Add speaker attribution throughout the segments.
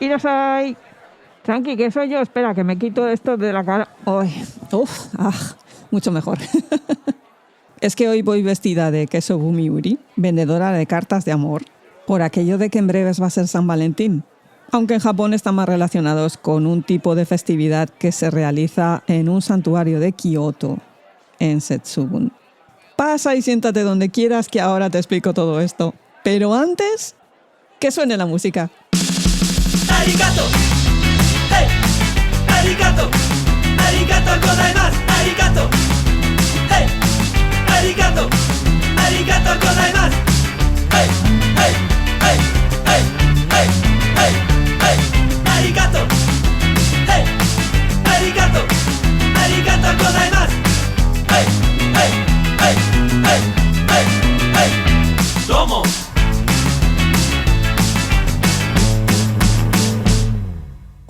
Speaker 1: Irasai. Tranqui, que soy yo. Espera, que me quito esto de la cara. Uy, mucho mejor. Es que hoy voy vestida de Kesobumi Uri, vendedora de cartas de amor, por aquello de que en breves va a ser San Valentín. Aunque en Japón están más relacionados con un tipo de festividad que se realiza en un santuario de Kioto, en Setsubun. Pasa y siéntate donde quieras, que ahora te explico todo esto. Pero antes, que suene la música.
Speaker 2: ¡Arigato! ¡Hey! ¡Arigato! ¡Arigato gozaimasu! ¡Arigato! ¡Hey! ¡Arigato! ¡Arigato gozaimasu! ¡Hey! ¡Hey! ¡Hey! ¡Hey! ¡Hey! ¡Hey! ¡Hey! ¡Arigato! ¡Hey! ¡Arigato! ¡Arigato gozaimasu! ¡Hey! ¡Hey! ¡Hey! ¡Hey! ¡Hey! ¡Hey! ¡Domo!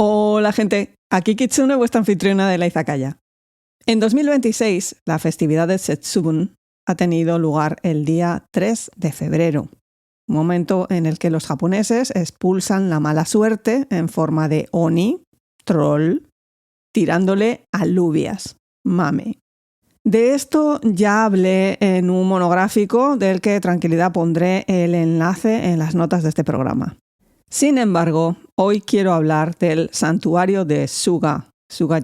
Speaker 1: Hola gente, aquí Kitsune, vuestra anfitriona de la Izakaya. En 2026, la festividad de Setsubun ha tenido lugar el día 3 de febrero, momento en el que los japoneses expulsan la mala suerte en forma de oni, troll, tirándole alubias, mame. De esto ya hablé en un monográfico del que tranquilidad pondré el enlace en las notas de este programa. Sin embargo, hoy quiero hablar del santuario de Suga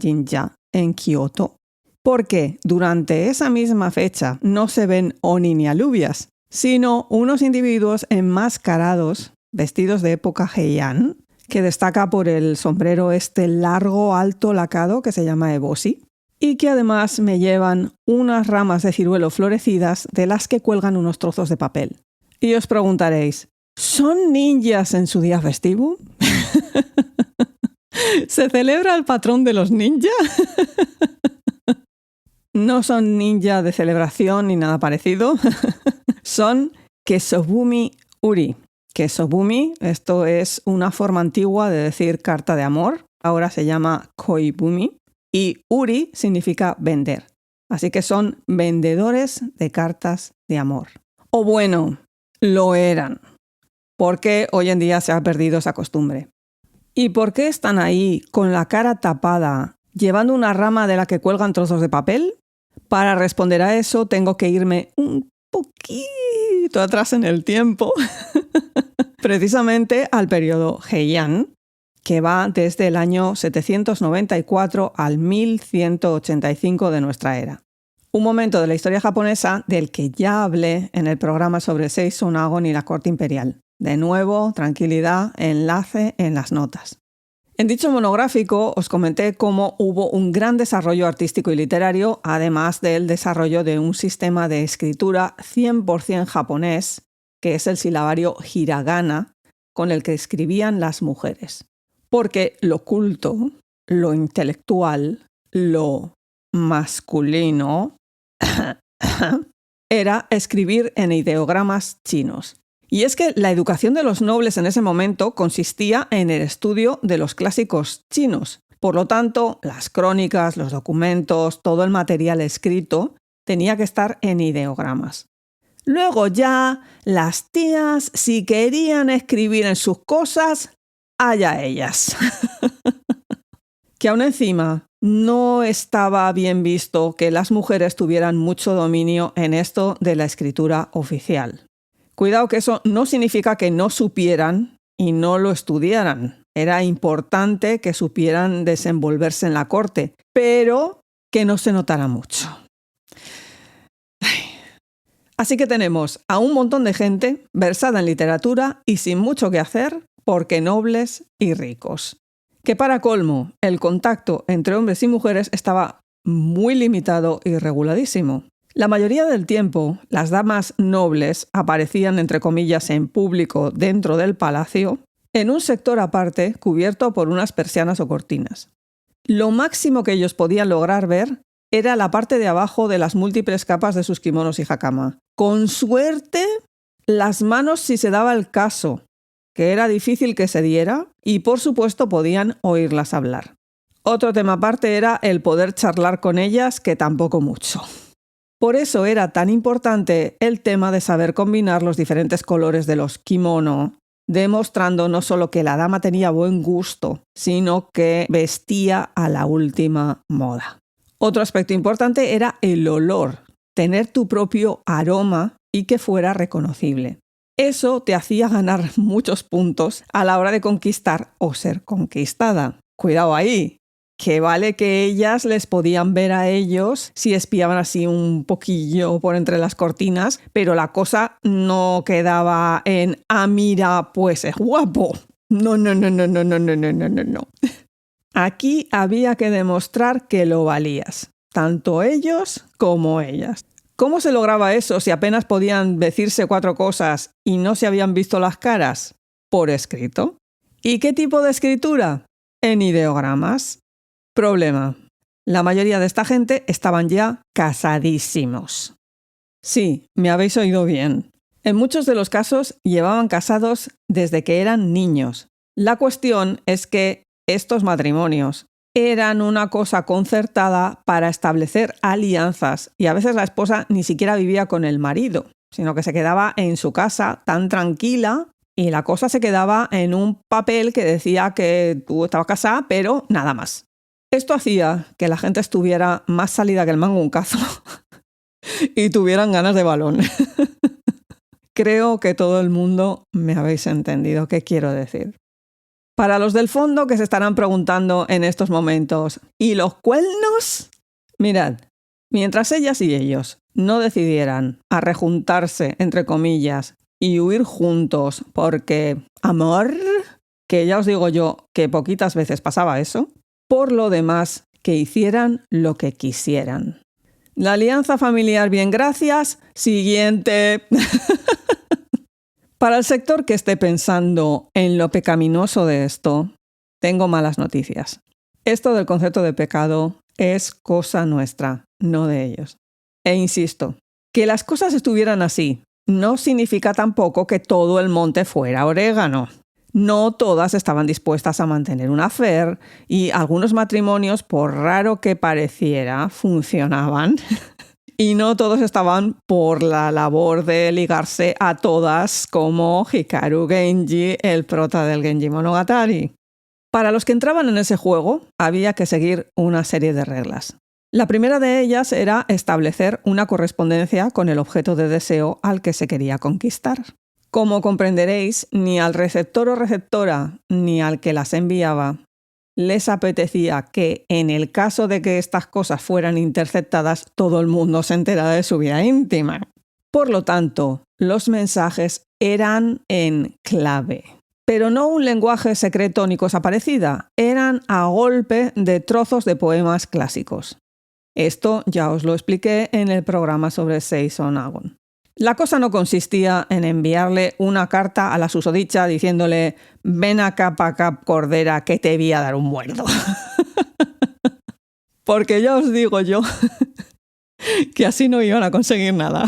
Speaker 1: Jinja, en Kioto, porque durante esa misma fecha no se ven oni ni alubias, sino unos individuos enmascarados, vestidos de época Heian, que destaca por el sombrero este largo, alto, lacado, que se llama eboshi, y que además me llevan unas ramas de ciruelo florecidas de las que cuelgan unos trozos de papel. Y os preguntaréis, ¿son ninjas en su día festivo? ¿Se celebra el patrón de los ninjas? No son ninja de celebración ni nada parecido. Son Kesobumi Uri. Kesobumi, esto es una forma antigua de decir carta de amor. Ahora se llama Koibumi. Y Uri significa vender. Así que son vendedores de cartas de amor. O bueno, lo eran. Porque hoy en día se ha perdido esa costumbre. ¿Y por qué están ahí con la cara tapada, llevando una rama de la que cuelgan trozos de papel? Para responder a eso tengo que irme un poquito atrás en el tiempo, precisamente al periodo Heian, que va desde el año 794 al 1185 de nuestra era. Un momento de la historia japonesa del que ya hablé en el programa sobre Seisonagon y la corte imperial. De nuevo, tranquilidad, enlace en las notas. En dicho monográfico os comenté cómo hubo un gran desarrollo artístico y literario, además del desarrollo de un sistema de escritura 100% japonés, que es el silabario hiragana, con el que escribían las mujeres. Porque lo culto, lo intelectual, lo masculino, era escribir en ideogramas chinos. Y es que la educación de los nobles en ese momento consistía en el estudio de los clásicos chinos. Por lo tanto, las crónicas, los documentos, todo el material escrito tenía que estar en ideogramas. Luego ya, las tías, si querían escribir en sus cosas, allá ellas. Que aún encima no estaba bien visto que las mujeres tuvieran mucho dominio en esto de la escritura oficial. Cuidado que eso no significa que no supieran y no lo estudiaran. Era importante que supieran desenvolverse en la corte, pero que no se notara mucho. Así que tenemos a un montón de gente versada en literatura y sin mucho que hacer, porque nobles y ricos. Que para colmo, el contacto entre hombres y mujeres estaba muy limitado y reguladísimo. La mayoría del tiempo, las damas nobles aparecían, entre comillas, en público dentro del palacio, en un sector aparte cubierto por unas persianas o cortinas. Lo máximo que ellos podían lograr ver era la parte de abajo de las múltiples capas de sus kimonos y hakama. Con suerte, las manos si se daba el caso, que era difícil que se diera, y por supuesto podían oírlas hablar. Otro tema aparte era el poder charlar con ellas, que tampoco mucho. Por eso era tan importante el tema de saber combinar los diferentes colores de los kimono, demostrando no solo que la dama tenía buen gusto, sino que vestía a la última moda. Otro aspecto importante era el olor, tener tu propio aroma y que fuera reconocible. Eso te hacía ganar muchos puntos a la hora de conquistar o ser conquistada. Cuidado ahí, que vale que ellas les podían ver a ellos si espiaban así un poquillo por entre las cortinas, pero la cosa no quedaba en mira, pues es guapo. No. Aquí había que demostrar que lo valías, tanto ellos como ellas. ¿Cómo se lograba eso si apenas podían decirse 4 cosas y no se habían visto las caras? Por escrito. ¿Y qué tipo de escritura? En ideogramas. Problema. La mayoría de esta gente estaban ya casadísimos. Sí, me habéis oído bien. En muchos de los casos llevaban casados desde que eran niños. La cuestión es que estos matrimonios eran una cosa concertada para establecer alianzas y a veces la esposa ni siquiera vivía con el marido, sino que se quedaba en su casa tan tranquila y la cosa se quedaba en un papel que decía que tú estabas casada, pero nada más. Esto hacía que la gente estuviera más salida que el mango un cazo y tuvieran ganas de balón. Creo que todo el mundo me habéis entendido qué quiero decir. Para los del fondo que se estarán preguntando en estos momentos, ¿y los cuernos? Mirad, mientras ellas y ellos no decidieran a rejuntarse, entre comillas, y huir juntos porque amor, que ya os digo yo que poquitas veces pasaba eso, por lo demás, que hicieran lo que quisieran. La alianza familiar, bien, gracias. Siguiente. Para el sector que esté pensando en lo pecaminoso de esto, tengo malas noticias. Esto del concepto de pecado es cosa nuestra, no de ellos. E insisto, que las cosas estuvieran así no significa tampoco que todo el monte fuera orégano. No todas estaban dispuestas a mantener un affair y algunos matrimonios, por raro que pareciera, funcionaban. Y no todos estaban por la labor de ligarse a todas como Hikaru Genji, el prota del Genji Monogatari. Para los que entraban en ese juego, había que seguir una serie de reglas. La primera de ellas era establecer una correspondencia con el objeto de deseo al que se quería conquistar. Como comprenderéis, ni al receptor o receptora, ni al que las enviaba, les apetecía que, en el caso de que estas cosas fueran interceptadas, todo el mundo se enterara de su vida íntima. Por lo tanto, los mensajes eran en clave. Pero no un lenguaje secreto ni cosa parecida, eran a golpe de trozos de poemas clásicos. Esto ya os lo expliqué en el programa sobre Seison Agon. La cosa no consistía en enviarle una carta a la susodicha diciéndole «Ven acá pa' acá, cordera, que te voy a dar un muerdo». Porque ya os digo yo que así no iban a conseguir nada.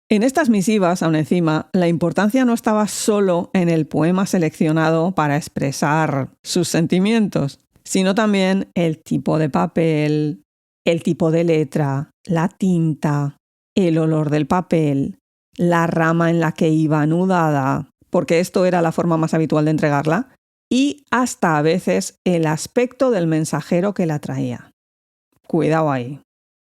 Speaker 1: En estas misivas, aún encima, la importancia no estaba solo en el poema seleccionado para expresar sus sentimientos, sino también el tipo de papel, el tipo de letra, la tinta, el olor del papel, la rama en la que iba anudada, porque esto era la forma más habitual de entregarla, y hasta a veces el aspecto del mensajero que la traía. Cuidado ahí.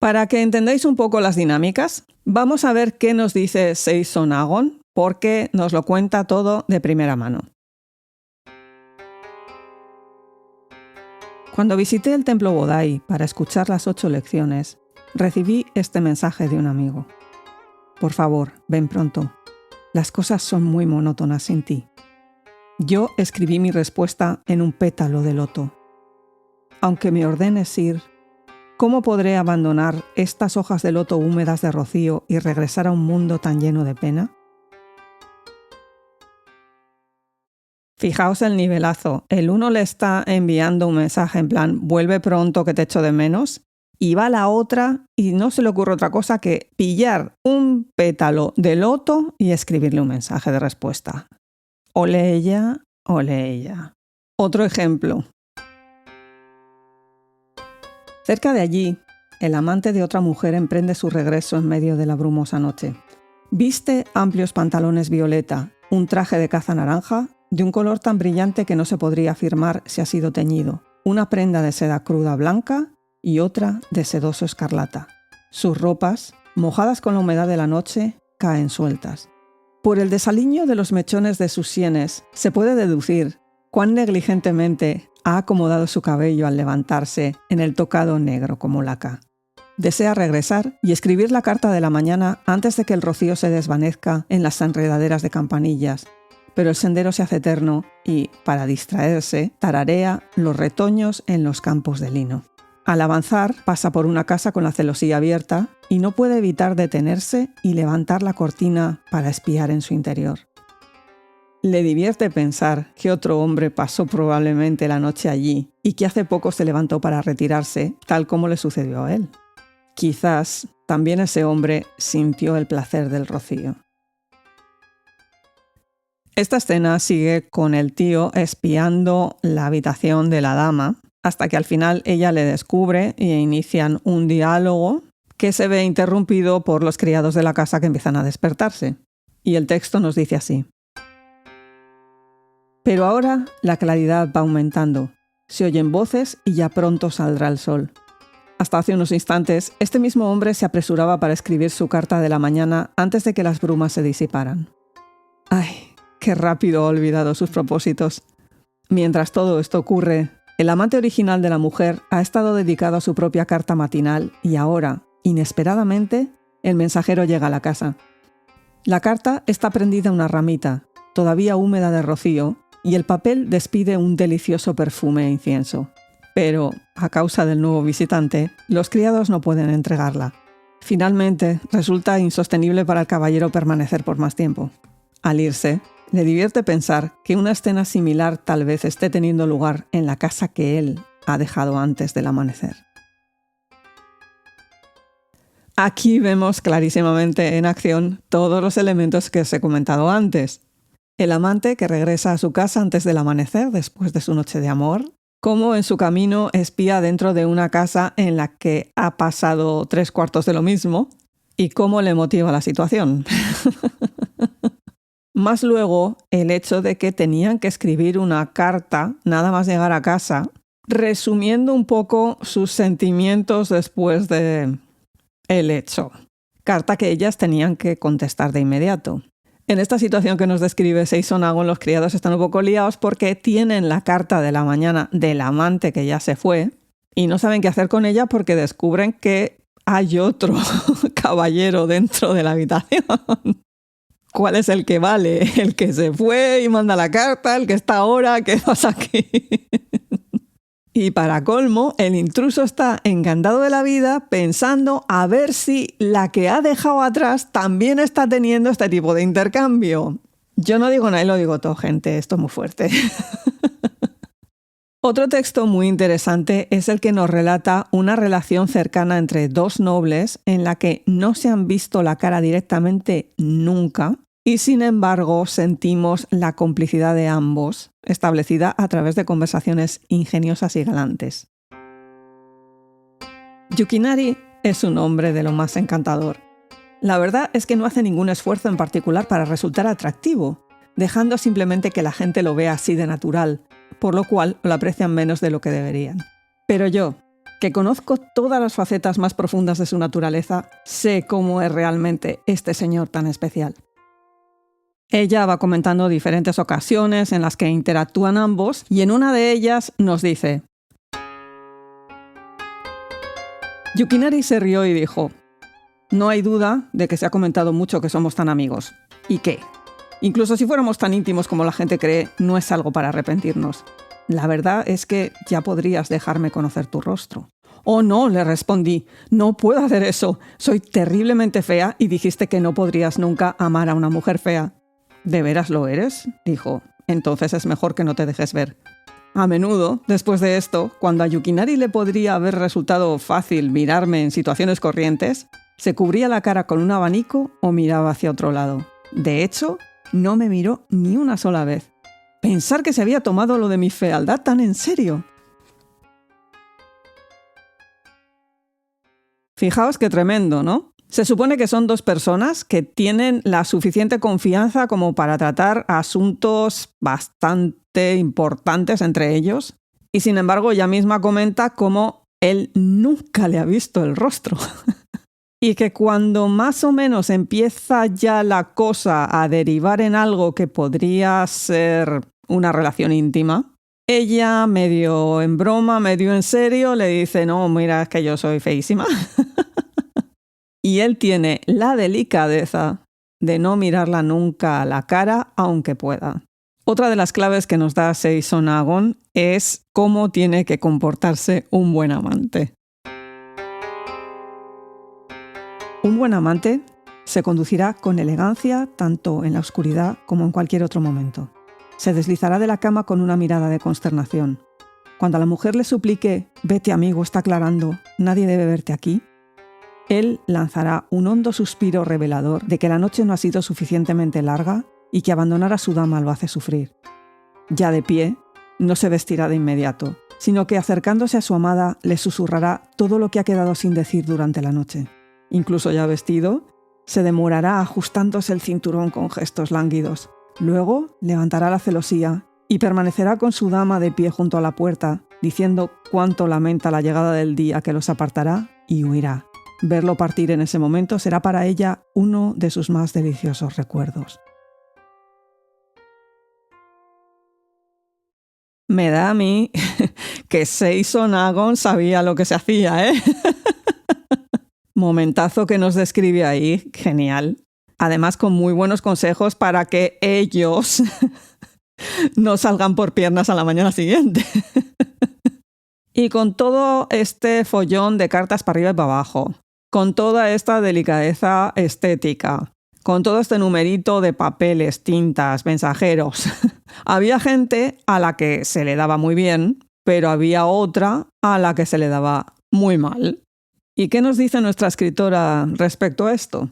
Speaker 1: Para que entendáis un poco las dinámicas, vamos a ver qué nos dice Seison Agon, porque nos lo cuenta todo de primera mano. Cuando visité el templo Bodai para escuchar las 8 lecciones, recibí este mensaje de un amigo. Por favor, ven pronto. Las cosas son muy monótonas sin ti. Yo escribí mi respuesta en un pétalo de loto. Aunque me ordenes ir, ¿cómo podré abandonar estas hojas de loto húmedas de rocío y regresar a un mundo tan lleno de pena? Fijaos el nivelazo. El uno le está enviando un mensaje en plan «vuelve pronto que te echo de menos», y va la otra y no se le ocurre otra cosa que pillar un pétalo de loto y escribirle un mensaje de respuesta. Ole ella, ole ella. Otro ejemplo. Cerca de allí, el amante de otra mujer emprende su regreso en medio de la brumosa noche. Viste amplios pantalones violeta un traje de caza naranja, de un color tan brillante que no se podría afirmar si ha sido teñido, una prenda de seda cruda blanca y otra de sedoso escarlata. Sus ropas, mojadas con la humedad de la noche, caen sueltas. Por el desaliño de los mechones de sus sienes se puede deducir cuán negligentemente ha acomodado su cabello al levantarse en el tocado negro como laca. Desea regresar y escribir la carta de la mañana antes de que el rocío se desvanezca en las enredaderas de campanillas, pero el sendero se hace eterno y, para distraerse, tararea los retoños en los campos de lino. Al avanzar, pasa por una casa con la celosía abierta y no puede evitar detenerse y levantar la cortina para espiar en su interior. Le divierte pensar que otro hombre pasó probablemente la noche allí y que hace poco se levantó para retirarse, tal como le sucedió a él. Quizás también ese hombre sintió el placer del rocío. Esta escena sigue con el tío espiando la habitación de la dama, hasta que al final ella le descubre e inician un diálogo que se ve interrumpido por los criados de la casa que empiezan a despertarse. Y el texto nos dice así. Pero ahora la claridad va aumentando. Se oyen voces y ya pronto saldrá el sol. Hasta hace unos instantes, este mismo hombre se apresuraba para escribir su carta de la mañana antes de que las brumas se disiparan. ¡Ay! ¡Qué rápido ha olvidado sus propósitos! Mientras todo esto ocurre, el amante original de la mujer ha estado dedicado a su propia carta matinal y ahora, inesperadamente, el mensajero llega a la casa. La carta está prendida a una ramita, todavía húmeda de rocío, y el papel despide un delicioso perfume e incienso. Pero, a causa del nuevo visitante, los criados no pueden entregarla. Finalmente, resulta insostenible para el caballero permanecer por más tiempo. Al irse, le divierte pensar que una escena similar tal vez esté teniendo lugar en la casa que él ha dejado antes del amanecer. Aquí vemos clarísimamente en acción todos los elementos que os he comentado antes. El amante que regresa a su casa antes del amanecer, después de su noche de amor, cómo en su camino espía dentro de una casa en la que ha pasado 3/4 de lo mismo y cómo le motiva la situación. Más luego, el hecho de que tenían que escribir una carta nada más llegar a casa, resumiendo un poco sus sentimientos después de el hecho. Carta que ellas tenían que contestar de inmediato. En esta situación que nos describe Seison Agon, los criados están un poco liados porque tienen la carta de la mañana del amante que ya se fue y no saben qué hacer con ella porque descubren que hay otro caballero dentro de la habitación. ¿Cuál es el que vale? ¿El que se fue y manda la carta? ¿El que está ahora? ¿Qué pasa aquí? Y para colmo, el intruso está encantado de la vida pensando a ver si la que ha dejado atrás también está teniendo este tipo de intercambio. Yo no digo nada y lo digo todo, gente. Esto es muy fuerte. Otro texto muy interesante es el que nos relata una relación cercana entre dos nobles en la que no se han visto la cara directamente nunca y sin embargo sentimos la complicidad de ambos, establecida a través de conversaciones ingeniosas y galantes. Yukinari es un hombre de lo más encantador. La verdad es que no hace ningún esfuerzo en particular para resultar atractivo, dejando simplemente que la gente lo vea así de natural, por lo cual lo aprecian menos de lo que deberían. Pero yo, que conozco todas las facetas más profundas de su naturaleza, sé cómo es realmente este señor tan especial. Ella va comentando diferentes ocasiones en las que interactúan ambos y en una de ellas nos dice: Yukinari se rió y dijo: no hay duda de que se ha comentado mucho que somos tan amigos. ¿Y qué? Incluso si fuéramos tan íntimos como la gente cree, no es algo para arrepentirnos. La verdad es que ya podrías dejarme conocer tu rostro. Oh no, le respondí, no puedo hacer eso. Soy terriblemente fea y dijiste que no podrías nunca amar a una mujer fea. ¿De veras lo eres?, dijo. Entonces es mejor que no te dejes ver. A menudo, después de esto, cuando a Yukinari le podría haber resultado fácil mirarme en situaciones corrientes, se cubría la cara con un abanico o miraba hacia otro lado. De hecho, no me miró ni una sola vez. Pensar que se había tomado lo de mi fealdad tan en serio. Fijaos qué tremendo, ¿no? Se supone que son dos personas que tienen la suficiente confianza como para tratar asuntos bastante importantes entre ellos. Y sin embargo, ella misma comenta cómo él nunca le ha visto el rostro. Y que cuando más o menos empieza ya la cosa a derivar en algo que podría ser una relación íntima, ella, medio en broma, medio en serio, le dice, no, mira, es que yo soy feísima. Y él tiene la delicadeza de no mirarla nunca a la cara, aunque pueda. Otra de las claves que nos da Seison Agon es cómo tiene que comportarse un buen amante. Un buen amante se conducirá con elegancia tanto en la oscuridad como en cualquier otro momento. Se deslizará de la cama con una mirada de consternación. Cuando a la mujer le suplique, vete amigo, está aclarando, nadie debe verte aquí, él lanzará un hondo suspiro revelador de que la noche no ha sido suficientemente larga y que abandonar a su dama lo hace sufrir. Ya de pie, no se vestirá de inmediato, sino que acercándose a su amada le susurrará todo lo que ha quedado sin decir durante la noche. Incluso ya vestido, se demorará ajustándose el cinturón con gestos lánguidos. Luego levantará la celosía y permanecerá con su dama de pie junto a la puerta, diciendo cuánto lamenta la llegada del día que los apartará y huirá. Verlo partir en ese momento será para ella uno de sus más deliciosos recuerdos. Me da a mí que Seison Agon sabía lo que se hacía, ¿eh? Momentazo que nos describe ahí, genial. Además, con muy buenos consejos para que ellos no salgan por piernas a la mañana siguiente. Y con todo este follón de cartas para arriba y para abajo, con toda esta delicadeza estética, con todo este numerito de papeles, tintas, mensajeros, había gente a la que se le daba muy bien, pero había otra a la que se le daba muy mal. ¿Y qué nos dice nuestra escritora respecto a esto?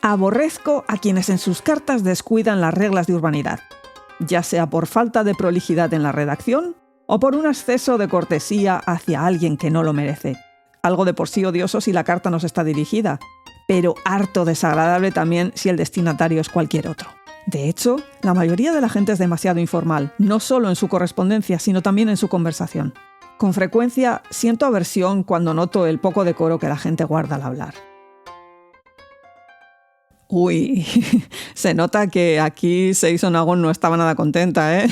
Speaker 1: Aborrezco a quienes en sus cartas descuidan las reglas de urbanidad, ya sea por falta de prolijidad en la redacción o por un exceso de cortesía hacia alguien que no lo merece. Algo de por sí odioso si la carta nos está dirigida, pero harto desagradable también si el destinatario es cualquier otro. De hecho, la mayoría de la gente es demasiado informal, no solo en su correspondencia, sino también en su conversación. Con frecuencia siento aversión cuando noto el poco decoro que la gente guarda al hablar. Uy, se nota que aquí Seison Agon no estaba nada contenta, ¿eh?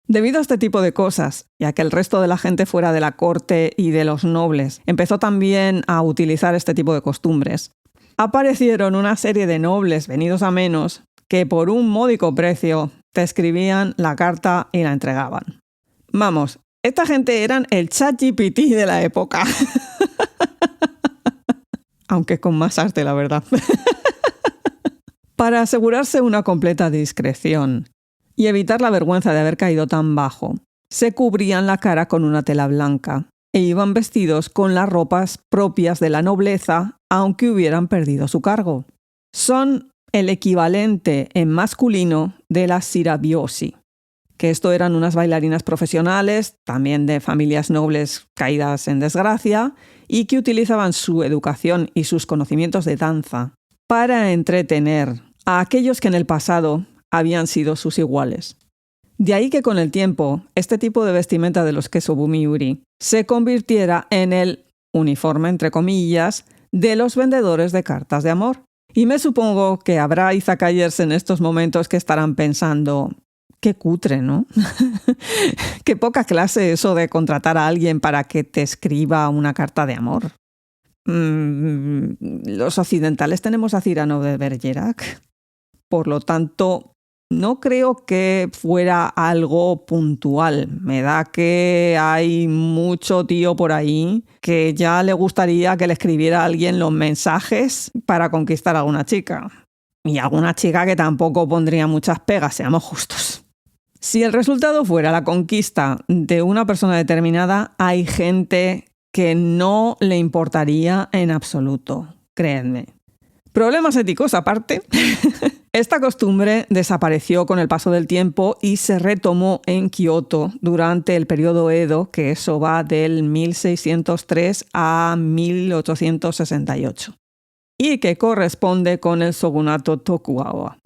Speaker 1: Debido a este tipo de cosas, y a que el resto de la gente fuera de la corte y de los nobles empezó también a utilizar este tipo de costumbres, aparecieron una serie de nobles venidos a menos que por un módico precio te escribían la carta y la entregaban. Vamos, esta gente eran el ChatGPT de la época. Aunque con más arte, la verdad. Para asegurarse una completa discreción y evitar la vergüenza de haber caído tan bajo, se cubrían la cara con una tela blanca e iban vestidos con las ropas propias de la nobleza, aunque hubieran perdido su cargo. Son el equivalente en masculino de las sirabiosi, que esto eran unas bailarinas profesionales, también de familias nobles caídas en desgracia, y que utilizaban su educación y sus conocimientos de danza para entretener a aquellos que en el pasado habían sido sus iguales. De ahí que con el tiempo, este tipo de vestimenta de los Kesobumi-uri se convirtiera en el uniforme, entre comillas, de los vendedores de cartas de amor. Y me supongo que habrá izakayers en estos momentos que estarán pensando, qué cutre, ¿no? Qué poca clase eso de contratar a alguien para que te escriba una carta de amor. Los occidentales tenemos a Cyrano de Bergerac. Por lo tanto, no creo que fuera algo puntual. Me da que hay mucho tío por ahí que ya le gustaría que le escribiera a alguien los mensajes para conquistar a alguna chica. Y alguna chica que tampoco pondría muchas pegas, seamos justos. Si el resultado fuera la conquista de una persona determinada, hay gente que no le importaría en absoluto, créanme. Problemas éticos aparte, Esta costumbre desapareció con el paso del tiempo y se retomó en Kioto durante el periodo Edo, que eso va del 1603 a 1868, y que corresponde con el shogunato Tokugawa,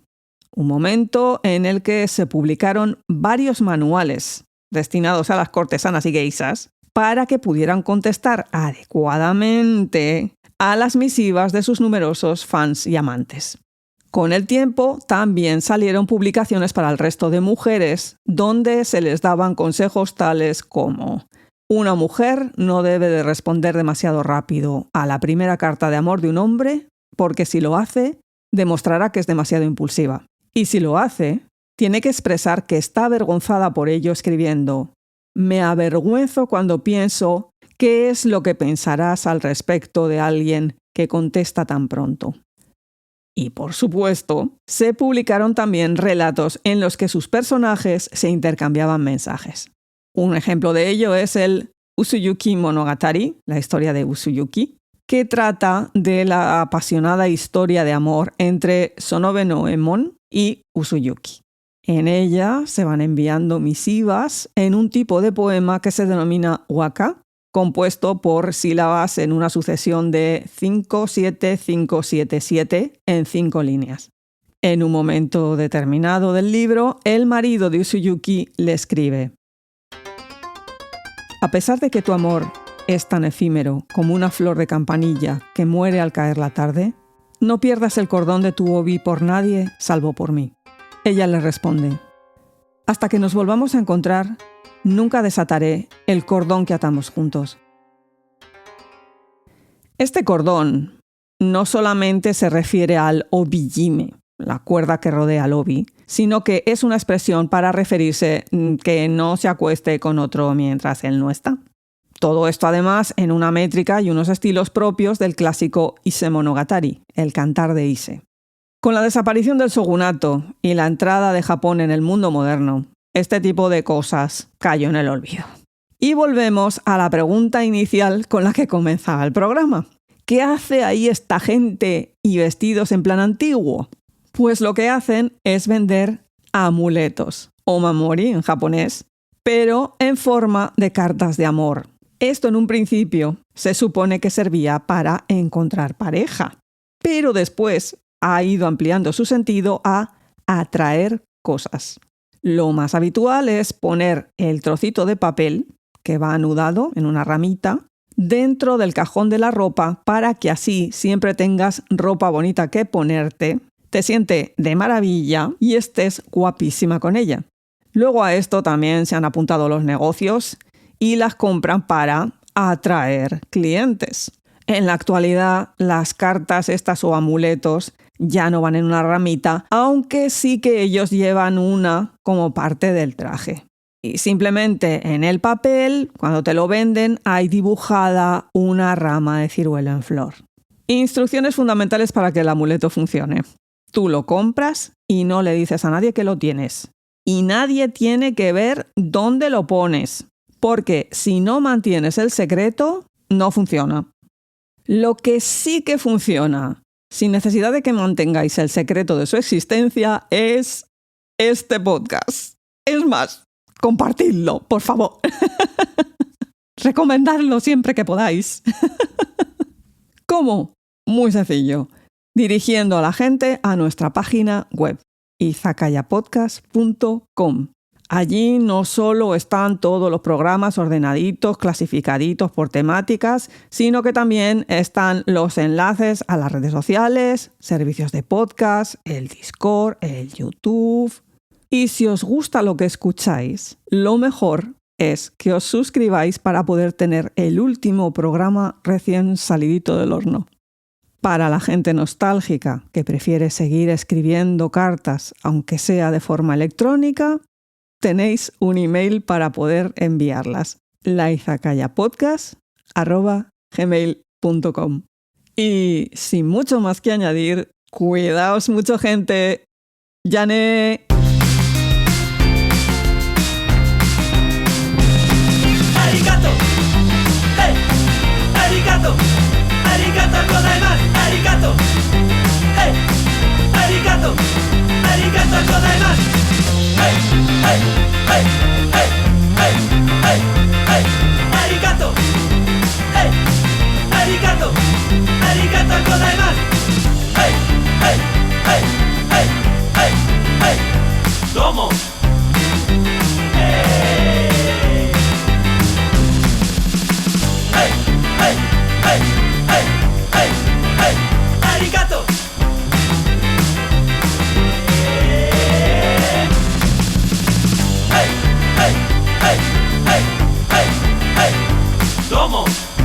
Speaker 1: un momento en el que se publicaron varios manuales destinados a las cortesanas y geishas para que pudieran contestar adecuadamente a las misivas de sus numerosos fans y amantes. Con el tiempo también salieron publicaciones para el resto de mujeres donde se les daban consejos tales como: una mujer no debe de responder demasiado rápido a la primera carta de amor de un hombre, porque si lo hace, demostrará que es demasiado impulsiva. Y si lo hace, tiene que expresar que está avergonzada por ello escribiendo: me avergüenzo cuando pienso qué es lo que pensarás al respecto de alguien que contesta tan pronto. Y por supuesto, se publicaron también relatos en los que sus personajes se intercambiaban mensajes. Un ejemplo de ello es el Usuyuki Monogatari, la historia de Usuyuki, que trata de la apasionada historia de amor entre Sonobe no Emon y Usuyuki. En ella se van enviando misivas en un tipo de poema que se denomina waka, compuesto por sílabas en una sucesión de 5-7-5-7-7 en 5 líneas. En un momento determinado del libro, el marido de Usuyuki le escribe: a pesar de que tu amor es tan efímero como una flor de campanilla que muere al caer la tarde, no pierdas el cordón de tu obi por nadie salvo por mí. Ella le responde: hasta que nos volvamos a encontrar, nunca desataré el cordón que atamos juntos. Este cordón no solamente se refiere al obi-jime, la cuerda que rodea al obi, sino que es una expresión para referirse que no se acueste con otro mientras él no está. Todo esto además en una métrica y unos estilos propios del clásico Ise Monogatari, el cantar de Ise. Con la desaparición del shogunato y la entrada de Japón en el mundo moderno, este tipo de cosas cayó en el olvido. Y volvemos a la pregunta inicial con la que comenzaba el programa. ¿Qué hace ahí esta gente y vestidos en plan antiguo? Pues lo que hacen es vender amuletos, o mamori en japonés, pero en forma de cartas de amor. Esto en un principio se supone que servía para encontrar pareja, pero después ha ido ampliando su sentido a atraer cosas. Lo más habitual es poner el trocito de papel, que va anudado en una ramita, dentro del cajón de la ropa para que así siempre tengas ropa bonita que ponerte, te siente de maravilla y estés guapísima con ella. Luego a esto también se han apuntado los negocios y las compran para atraer clientes. En la actualidad, las cartas estas o amuletos ya no van en una ramita, aunque sí que ellos llevan una como parte del traje. Y simplemente en el papel, cuando te lo venden, hay dibujada una rama de ciruelo en flor. Instrucciones fundamentales para que el amuleto funcione. Tú lo compras y no le dices a nadie que lo tienes. Y nadie tiene que ver dónde lo pones, porque si no mantienes el secreto, no funciona. Lo que sí que funciona, sin necesidad de que mantengáis el secreto de su existencia, es este podcast. Es más, compartidlo, por favor. Recomendadlo siempre que podáis. ¿Cómo? Muy sencillo. Dirigiendo a la gente a nuestra página web, izakayapodcast.com. Allí no solo están todos los programas ordenaditos, clasificaditos por temáticas, sino que también están los enlaces a las redes sociales, servicios de podcast, el Discord, el YouTube. Y si os gusta lo que escucháis, lo mejor es que os suscribáis para poder tener el último programa recién salidito del horno. Para la gente nostálgica que prefiere seguir escribiendo cartas, aunque sea de forma electrónica, tenéis un email para poder enviarlas: laizakayapodcast@gmail.com. Y sin mucho más que añadir, cuidaos mucho, gente. ¡Yane!
Speaker 2: Arigato, hey, arigato, arigato gozaimasu, arigato, hey, arigato. Arigato. Arigato. Arigato gozaimasu. Domo. Arigato. Domo.